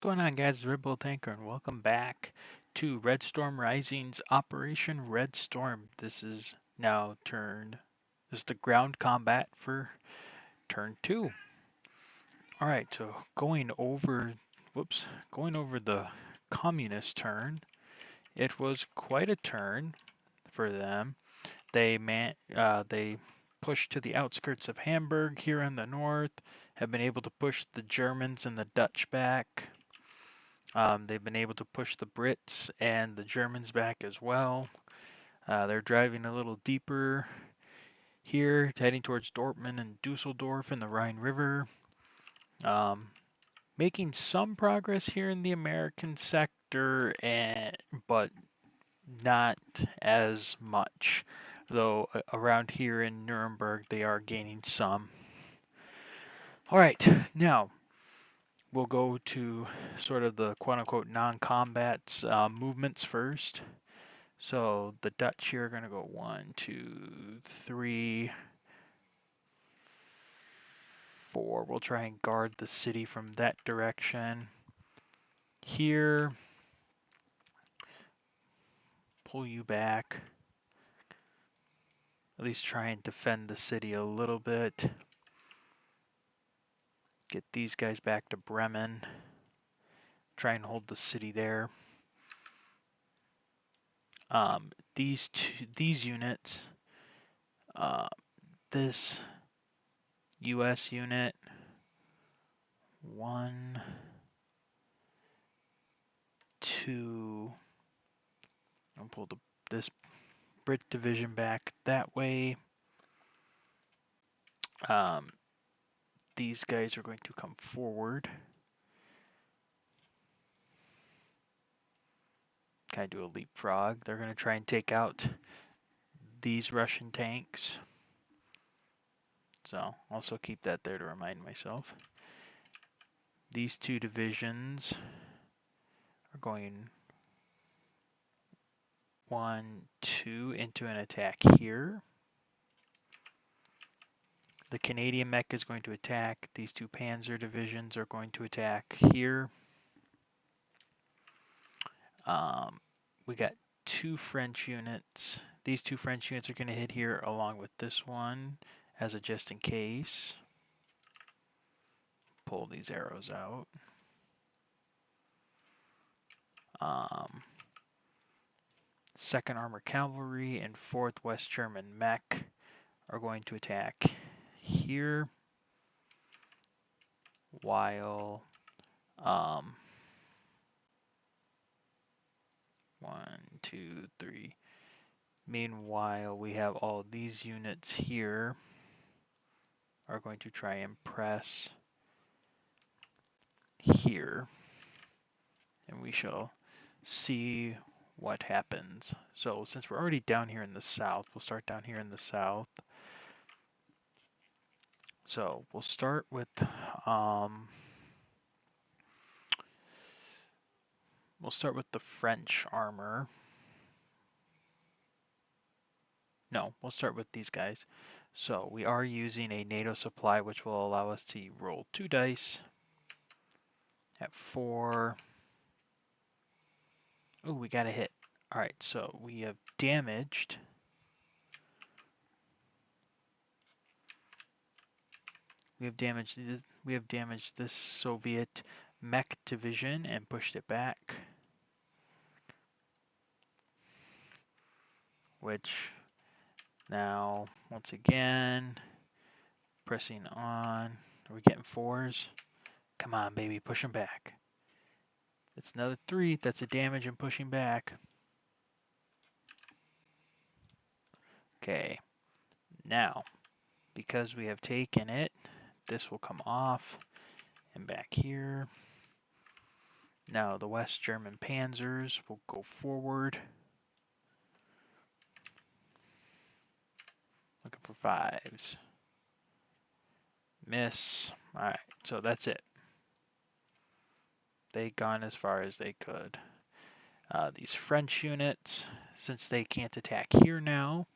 What's going on, guys? Red Bull Tanker, and welcome back to Red Storm Rising's Operation Red Storm. This is now this is the ground combat for turn 2. Alright, so going over the communist turn, it was quite a turn for them. They pushed to the outskirts of Hamburg here in the north, have been able to push the Germans and the Dutch back. They've been able to push the Brits and the Germans back as well. They're driving a little deeper here, heading towards Dortmund and Dusseldorf in the Rhine River. Um, Making some progress here in the American sector, but not as much. Though around here in Nuremberg, they are gaining some. All right, now we'll go to sort of the quote-unquote non-combat movements first. So the Dutch here are going to go 1, 2, 3, 4. We'll try and guard the city from that direction. Here, pull you back. At least try and defend the city a little bit. Get these guys back to Bremen. Try and hold the city there. These units, this U.S. unit, 1, 2. I'll pull this Brit division back that way. These guys are going to come forward. Kind of do a leapfrog. They're going to try and take out these Russian tanks. So also keep that there to remind myself. These two divisions are going 1, 2 into an attack here. The Canadian mech is going to attack. These two Panzer divisions are going to attack here. We got 2 French units. These 2 French units are going to hit here along with this one as a just in case. Pull these arrows out. 2nd Armored Cavalry and 4th West German Mech are going to attack here, while 1, 2, 3. Meanwhile, we have all these units here are going to try and press here, and we shall see what happens. So since we're already down here in the south, we'll start down here in the south. So we'll start with the French armor. No, we'll start with these guys. So we are using a NATO supply, which will allow us to roll 2 dice at 4. Ooh, we got a hit. All right, so we have damaged. We have damaged this Soviet mech division and pushed it back, which now once again pressing on. Are we getting 4s? Come on, baby, push them back. It's another 3. That's a damage and pushing back. Okay, now because we have taken it, this will come off and back here. Now the West German panzers will go forward. Looking for 5s. Miss. Alright, so that's it. They gone as far as they could. These French units, since they can't attack here now,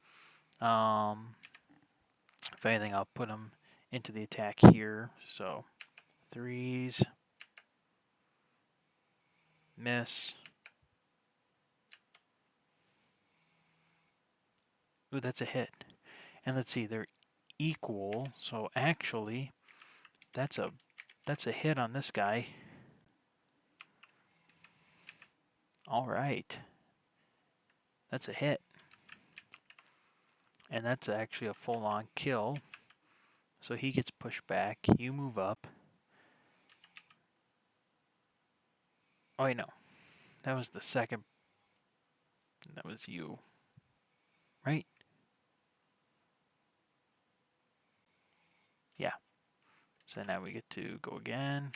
if anything, I'll put them into the attack here. So 3s. Miss. Ooh, that's a hit. And let's see, they're equal, so actually that's a hit on this guy. All right. That's a hit. And that's actually a full-on kill. So he gets pushed back. You move up. Oh, wait, no. That was the second. That was you. Right? Yeah. So now we get to go again.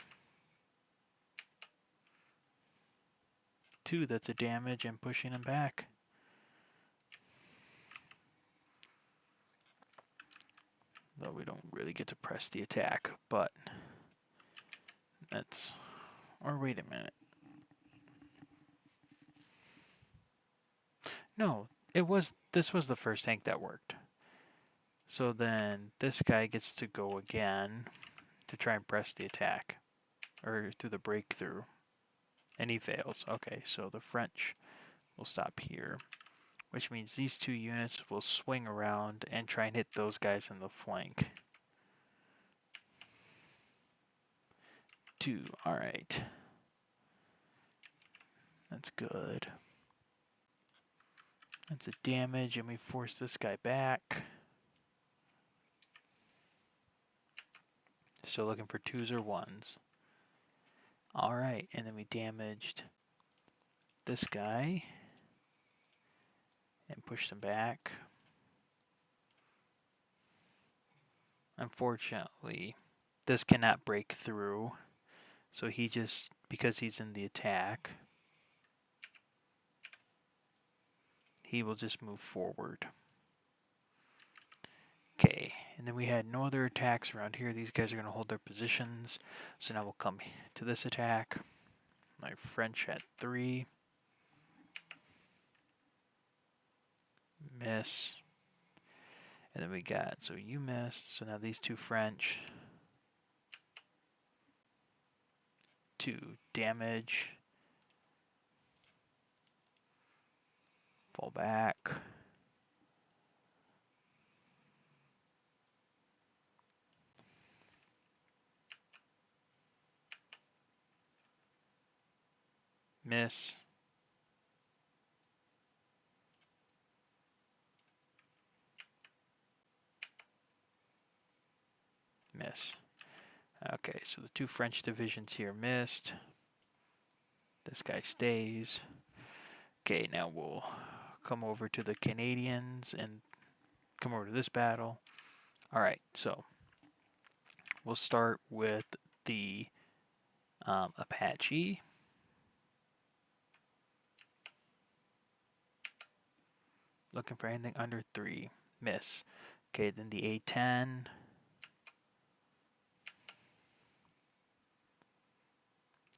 2, that's a damage and pushing him back. Though we don't really get to press the attack, but that's... Or wait a minute. No, this was the first tank that worked. So then this guy gets to go again to try and press the attack. Or through the breakthrough. And he fails. Okay, so the French will stop here. Which means these 2 units will swing around and try and hit those guys in the flank. 2, alright. That's good. That's a damage, and we force this guy back. So looking for 2s or 1s. Alright, and then we damaged this guy. And pushed him back. Unfortunately, this cannot break through. So he just, because he's in the attack, he will just move forward. Okay, and then we had no other attacks around here. These guys are going to hold their positions. So now we'll come to this attack. My French at 3. Miss. And then we got, so you missed. So now these 2 French. 2 damage. Fall back. Miss. Miss. Okay, so the 2 French divisions here missed. This guy stays. Okay, now we'll come over to the Canadians and come over to this battle. Alright, so we'll start with the Apache. Looking for anything under 3. Miss. Okay, then the A10.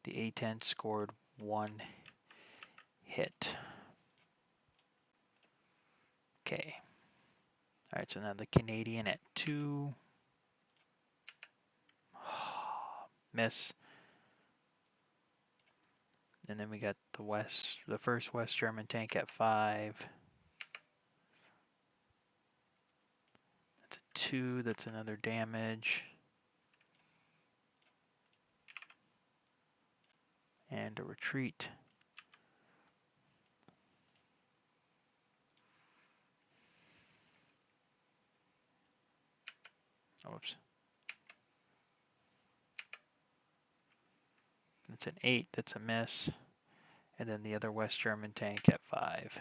The A10 scored 1 hit. Okay. Alright, so now the Canadian at 2. Miss. And then we got the first West German tank at 5. That's a 2, that's another damage. And a retreat. Oops. That's an 8, that's a miss. And then the other West German tank at 5.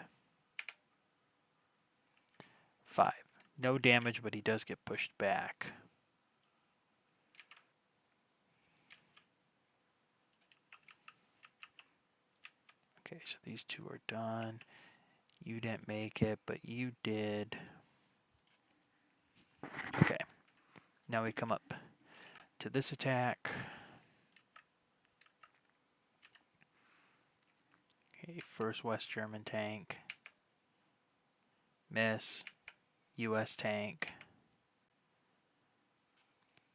5. No damage, but he does get pushed back. Okay, so these 2 are done. You didn't make it, but you did. Okay. Now we come up to this attack. Okay, first West German tank. Miss. US tank.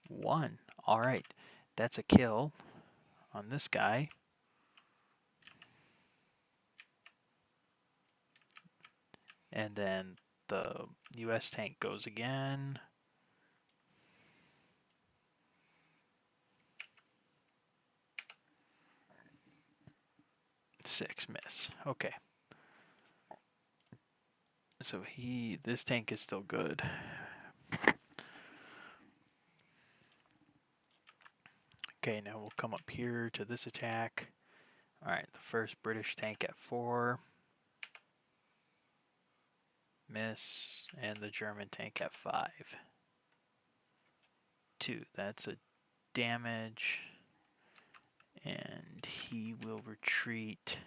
1. Alright. That's a kill on this guy. And then the US tank goes again. 6 miss. Okay. So this tank is still good. Okay, now we'll come up here to this attack. Alright, the first British tank at 4. Miss. And the German tank at 5. 2. That's a damage. And he will retreat.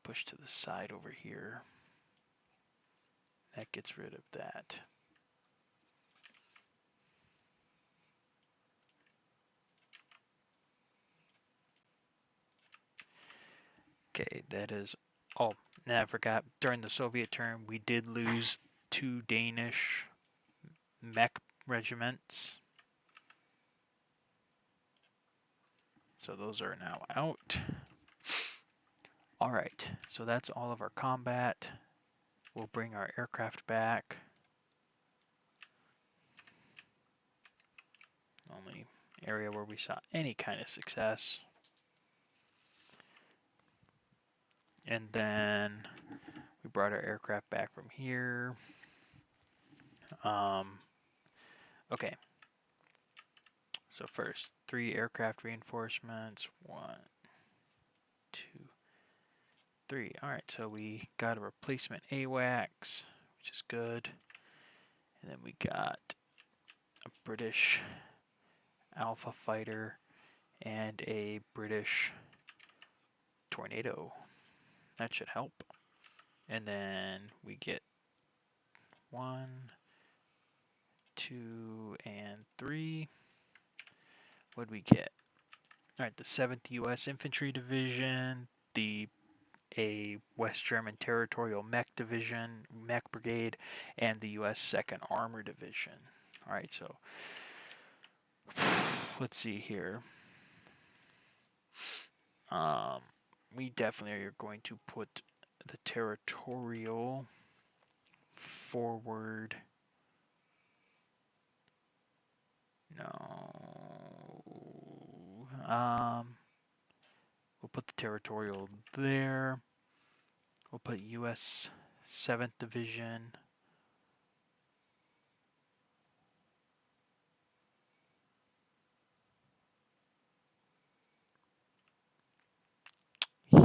Push to the side over here. That gets rid of that. Okay, that is... Oh, now I forgot. During the Soviet turn, we did lose 2 Danish mech regiments. So those are now out. Alright, so that's all of our combat. We'll bring our aircraft back. Only area where we saw any kind of success. And then we brought our aircraft back from here. Okay. So first, 3 aircraft reinforcements. 1, 2, 3. Alright, so we got a replacement AWACS, which is good. And then we got a British Alpha fighter and a British Tornado. That should help. And then we get 1, 2, and 3. What'd we get? Alright, the 7th U.S. Infantry Division, a West German Territorial Mech Division, Mech Brigade, and the U.S. 2nd Armor Division. Alright, so let's see here. We definitely are going to put the Territorial forward. No. We'll put the Territorial there. We'll put U.S. 7th Division.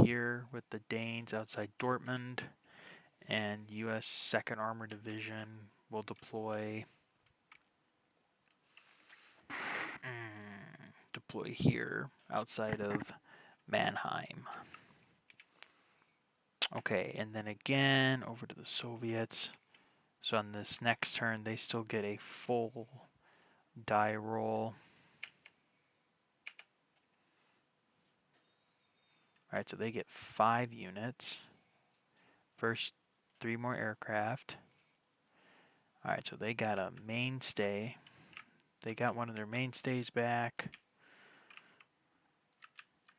Here with the Danes outside Dortmund, and U.S. 2nd Armor Division will deploy here outside of Mannheim. Okay, and then again over to the Soviets. So on this next turn, they still get a full die roll. Alright, so they get 5 units. First, 3 more aircraft. Alright, so they got a mainstay. They got one of their mainstays back.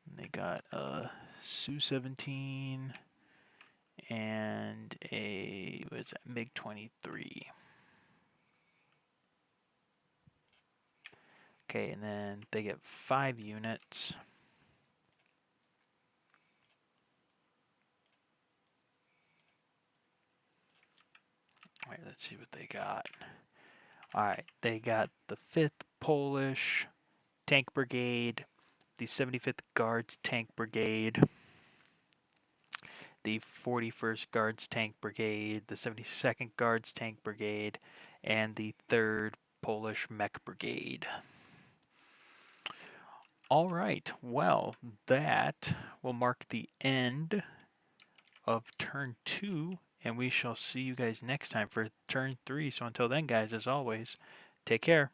And they got a Su-17 and a MiG-23. Okay, and then they get 5 units. Alright, let's see what they got. Alright, they got the 5th Polish Tank Brigade, the 75th Guards Tank Brigade, the 41st Guards Tank Brigade, the 72nd Guards Tank Brigade, and the 3rd Polish Mech Brigade. Alright, well, that will mark the end of turn 2, and we shall see you guys next time for turn 3. So until then, guys, as always, take care.